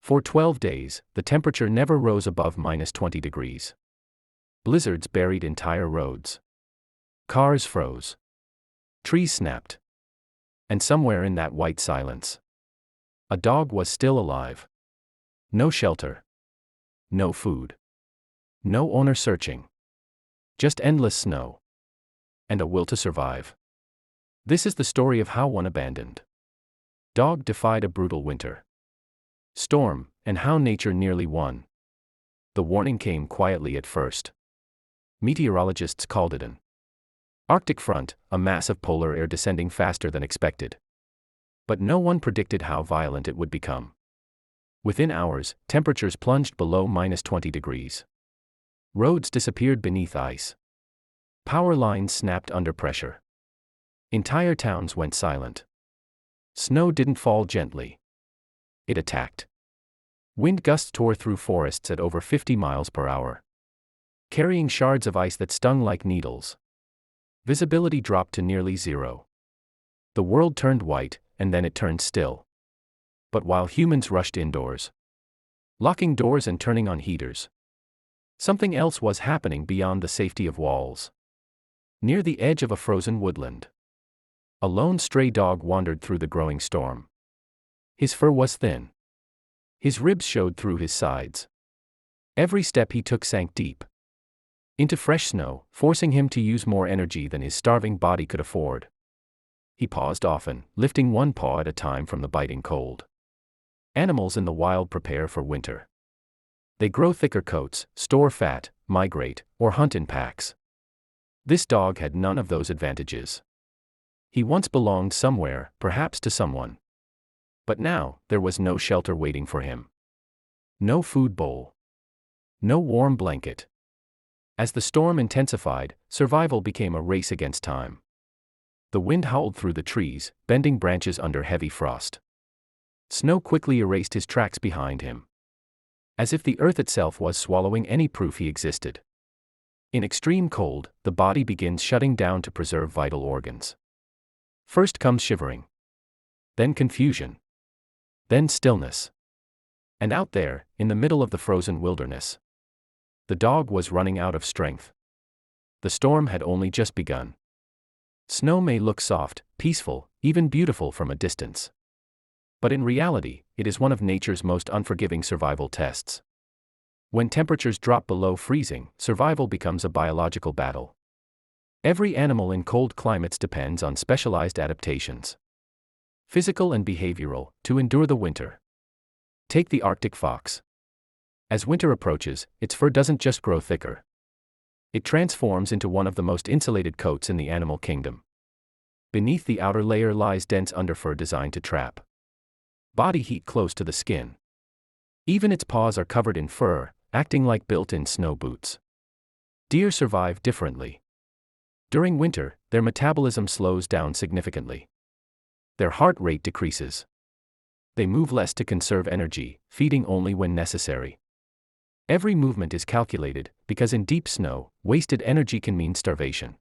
For 12 days, the temperature never rose above -20 degrees. Blizzards buried entire roads. Cars froze. Trees snapped. And somewhere in that white silence, a dog was still alive. No shelter. No food. No owner searching. Just endless snow. And a will to survive. This is the story of how one abandoned dog defied a brutal winter storm, and how nature nearly won. The warning came quietly at first. Meteorologists called it an Arctic front, a mass of polar air descending faster than expected. But no one predicted how violent it would become. Within hours, temperatures plunged below -20 degrees. Roads disappeared beneath ice. Power lines snapped under pressure. Entire towns went silent. Snow didn't fall gently. It attacked. Wind gusts tore through forests at over 50 miles per hour, carrying shards of ice that stung like needles. Visibility dropped to nearly zero. The world turned white, and then it turned still. But while humans rushed indoors, locking doors and turning on heaters, something else was happening beyond the safety of walls. Near the edge of a frozen woodland, a lone stray dog wandered through the growing storm. His fur was thin. His ribs showed through his sides. Every step he took sank deep into fresh snow, forcing him to use more energy than his starving body could afford. He paused often, lifting one paw at a time from the biting cold. Animals in the wild prepare for winter. They grow thicker coats, store fat, migrate, or hunt in packs. This dog had none of those advantages. He once belonged somewhere, perhaps to someone. But now, there was no shelter waiting for him. No food bowl. No warm blanket. As the storm intensified, survival became a race against time. The wind howled through the trees, bending branches under heavy frost. Snow quickly erased his tracks behind him, as if the earth itself was swallowing any proof he existed. In extreme cold, the body begins shutting down to preserve vital organs. First comes shivering. Then confusion. Then stillness. And out there, in the middle of the frozen wilderness, the dog was running out of strength. The storm had only just begun. Snow may look soft, peaceful, even beautiful from a distance. But in reality, it is one of nature's most unforgiving survival tests. When temperatures drop below freezing, survival becomes a biological battle. Every animal in cold climates depends on specialized adaptations, physical and behavioral, to endure the winter. Take the Arctic fox. As winter approaches, its fur doesn't just grow thicker. It transforms into one of the most insulated coats in the animal kingdom. Beneath the outer layer lies dense underfur designed to trap body heat close to the skin. Even its paws are covered in fur, acting like built-in snow boots. Deer survive differently. During winter, their metabolism slows down significantly. Their heart rate decreases. They move less to conserve energy, feeding only when necessary. Every movement is calculated, because in deep snow, wasted energy can mean starvation.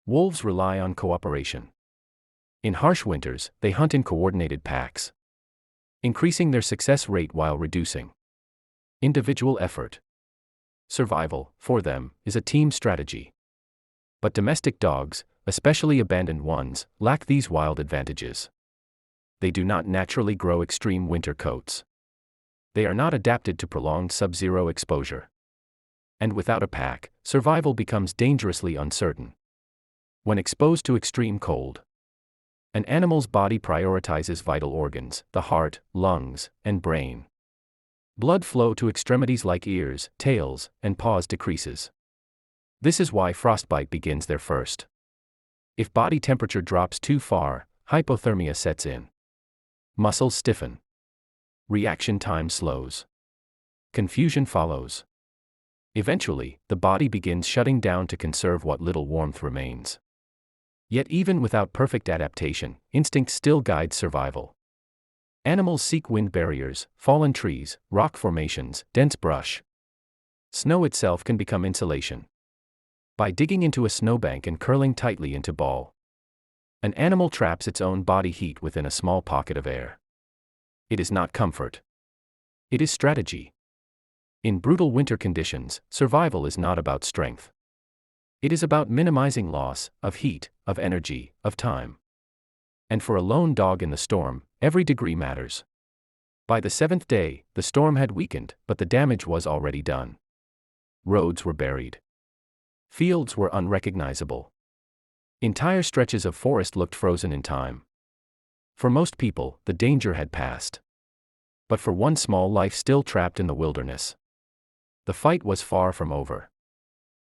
Wolves rely on cooperation. In harsh winters, they hunt in coordinated packs, increasing their success rate while reducing individual effort. Survival, for them, is a team strategy. But domestic dogs, especially abandoned ones, lack these wild advantages. They do not naturally grow extreme winter coats. They are not adapted to prolonged sub-zero exposure. And without a pack, survival becomes dangerously uncertain. When exposed to extreme cold, an animal's body prioritizes vital organs, the heart, lungs, and brain. Blood flow to extremities like ears, tails, and paws decreases. This is why frostbite begins there first. If body temperature drops too far, hypothermia sets in. Muscles stiffen. Reaction time slows. Confusion follows. Eventually, the body begins shutting down to conserve what little warmth remains. Yet even without perfect adaptation, instinct still guides survival. Animals seek wind barriers, fallen trees, rock formations, dense brush. Snow itself can become insulation. By digging into a snowbank and curling tightly into ball, an animal traps its own body heat within a small pocket of air. It is not comfort. It is strategy. In brutal winter conditions, survival is not about strength. It is about minimizing loss of heat, of energy, of time. And for a lone dog in the storm, every degree matters. By the 7th day, the storm had weakened, but the damage was already done. Roads were buried. Fields were unrecognizable. Entire stretches of forest looked frozen in time. For most people, the danger had passed. But for one small life still trapped in the wilderness, the fight was far from over.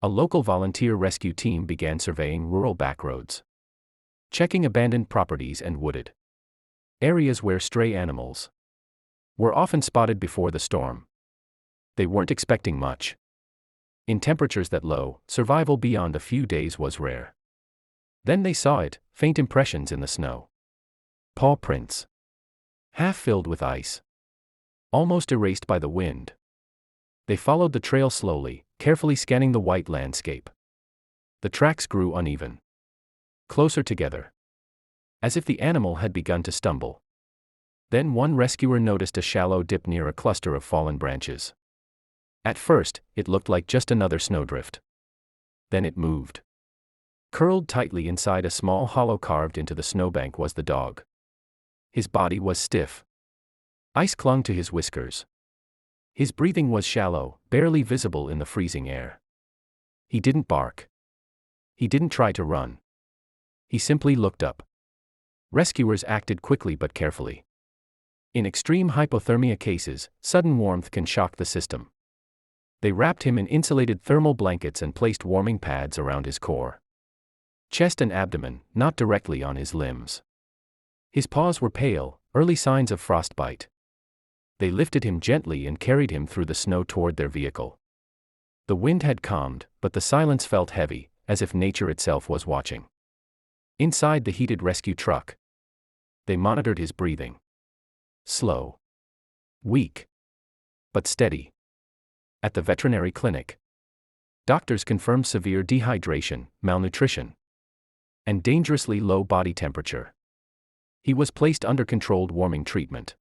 A local volunteer rescue team began surveying rural backroads, checking abandoned properties and wooded areas where stray animals were often spotted before the storm. They weren't expecting much. In temperatures that low, survival beyond a few days was rare. Then they saw it, faint impressions in the snow. Paw prints. Half filled with ice. Almost erased by the wind. They followed the trail slowly, carefully scanning the white landscape. The tracks grew uneven. Closer together. As if the animal had begun to stumble. Then one rescuer noticed a shallow dip near a cluster of fallen branches. At first, it looked like just another snowdrift. Then it moved. Curled tightly inside a small hollow carved into the snowbank was the dog. His body was stiff. Ice clung to his whiskers. His breathing was shallow, barely visible in the freezing air. He didn't bark. He didn't try to run. He simply looked up. Rescuers acted quickly but carefully. In extreme hypothermia cases, sudden warmth can shock the system. They wrapped him in insulated thermal blankets and placed warming pads around his core, chest and abdomen, not directly on his limbs. His paws were pale, early signs of frostbite. They lifted him gently and carried him through the snow toward their vehicle. The wind had calmed, but the silence felt heavy, as if nature itself was watching. Inside the heated rescue truck, they monitored his breathing. Slow. Weak. But steady. At the veterinary clinic, doctors confirmed severe dehydration, malnutrition, and dangerously low body temperature. He was placed under controlled warming treatment,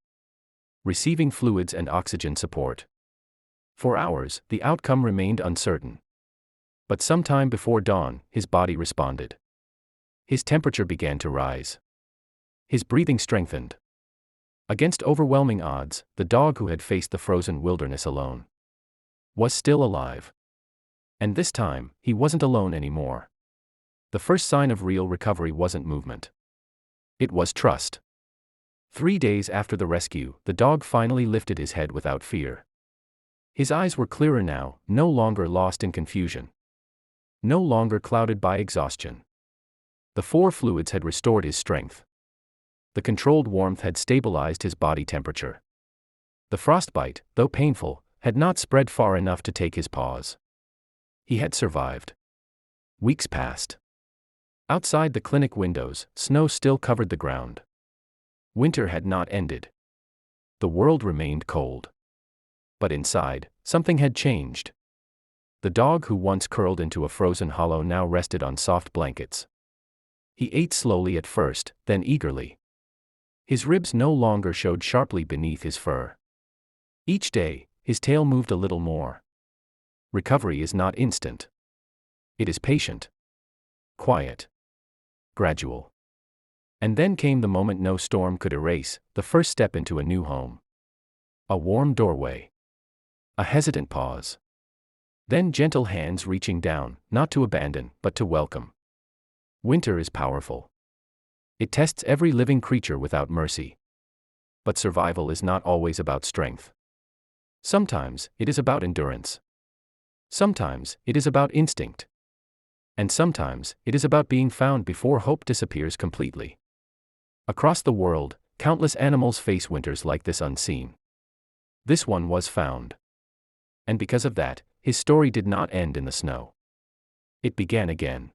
receiving fluids and oxygen support. For hours, the outcome remained uncertain. But sometime before dawn, his body responded. His temperature began to rise. His breathing strengthened. Against overwhelming odds, the dog who had faced the frozen wilderness alone was still alive. And this time, he wasn't alone anymore. The first sign of real recovery wasn't movement. It was trust. 3 days after the rescue, the dog finally lifted his head without fear. His eyes were clearer now, no longer lost in confusion. No longer clouded by exhaustion. The 4 fluids had restored his strength. The controlled warmth had stabilized his body temperature. The frostbite, though painful, had not spread far enough to take his paws. He had survived. Weeks passed. Outside the clinic windows, snow still covered the ground. Winter had not ended. The world remained cold. But inside, something had changed. The dog who once curled into a frozen hollow now rested on soft blankets. He ate slowly at first, then eagerly. His ribs no longer showed sharply beneath his fur. Each day, his tail moved a little more. Recovery is not instant. It is patient. Quiet. Gradual. And then came the moment no storm could erase, the first step into a new home. A warm doorway. A hesitant pause. Then gentle hands reaching down, not to abandon, but to welcome. Winter is powerful. It tests every living creature without mercy. But survival is not always about strength. Sometimes, it is about endurance. Sometimes, it is about instinct. And sometimes, it is about being found before hope disappears completely. Across the world, countless animals face winters like this unseen. This one was found. And because of that, his story did not end in the snow. It began again.